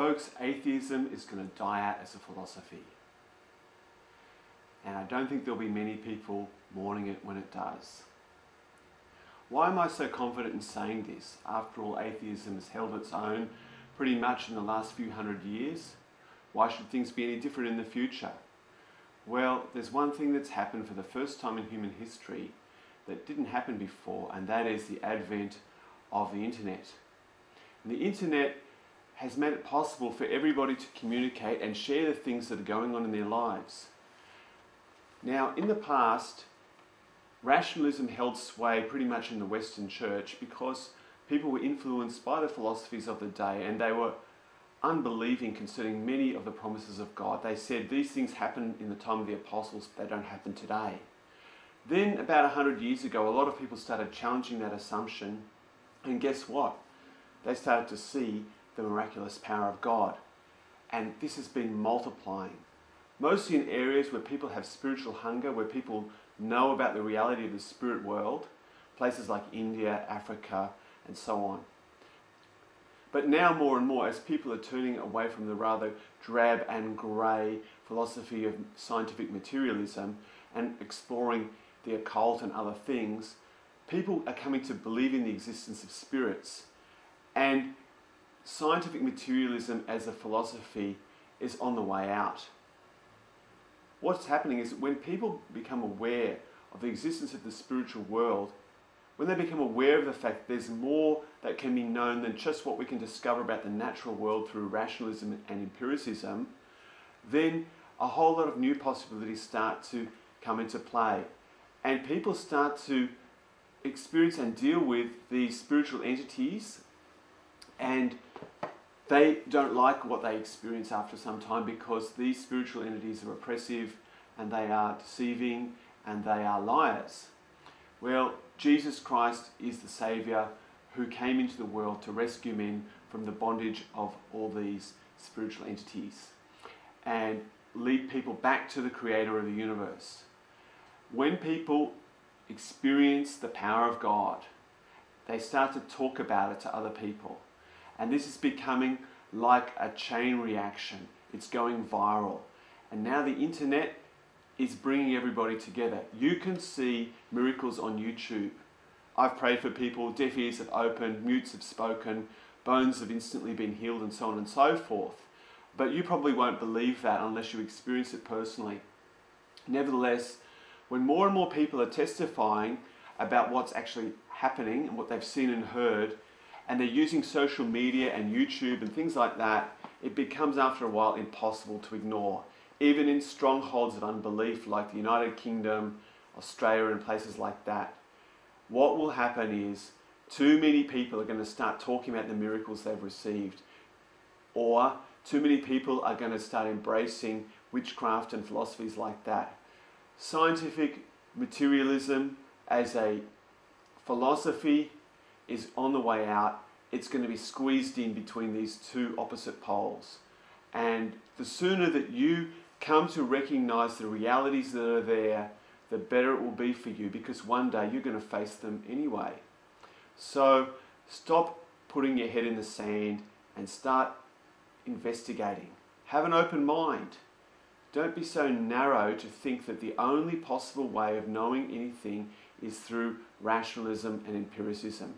Folks, atheism is going to die out as a philosophy. And I don't think there'll be many people mourning it when it does. Why am I so confident in saying this? After all, atheism has held its own pretty much in the last few hundred years. Why should things be any different in the future? Well, there's one thing that's happened for the first time in human history that didn't happen before, and that is the advent of the internet. And the internet has made it possible for everybody to communicate and share the things that are going on in their lives. Now, in the past, rationalism held sway pretty much in the Western Church because people were influenced by the philosophies of the day, and they were unbelieving concerning many of the promises of God. They said these things happened in the time of the apostles, but they don't happen today. Then, about 100 years ago, a lot of people started challenging that assumption, and guess what? They started to see the miraculous power of God, and this has been multiplying. Mostly in areas where people have spiritual hunger, where people know about the reality of the spirit world, places like India, Africa, and so on. But now more and more, as people are turning away from the rather drab and grey philosophy of scientific materialism and exploring the occult and other things, people are coming to believe in the existence of spirits. And scientific materialism as a philosophy is on the way out. What's happening is that when people become aware of the existence of the spiritual world, when they become aware of the fact that there's more that can be known than just what we can discover about the natural world through rationalism and empiricism, then a whole lot of new possibilities start to come into play. And people start to experience and deal with these spiritual entities, and they don't like what they experience after some time because these spiritual entities are oppressive and they are deceiving and they are liars. Well, Jesus Christ is the Saviour who came into the world to rescue men from the bondage of all these spiritual entities and lead people back to the Creator of the universe. When people experience the power of God, they start to talk about it to other people. And this is becoming like a chain reaction. It's going viral. And now the internet is bringing everybody together. You can see miracles on YouTube. I've prayed for people, deaf ears have opened, mutes have spoken, bones have instantly been healed, and so on and so forth. But you probably won't believe that unless you experience it personally. Nevertheless, when more and more people are testifying about what's actually happening and what they've seen and heard, and they're using social media and YouTube and things like that, it becomes after a while impossible to ignore. Even in strongholds of unbelief like the United Kingdom, Australia and places like that, what will happen is too many people are going to start talking about the miracles they've received, or too many people are going to start embracing witchcraft and philosophies like that. Scientific materialism as a philosophy is on the way out. It's going to be squeezed in between these two opposite poles. And the sooner that you come to recognize the realities that are there, the better it will be for you, because one day you're going to face them anyway. So stop putting your head in the sand and start investigating. Have an open mind. Don't be so narrow to think that the only possible way of knowing anything is through rationalism and empiricism.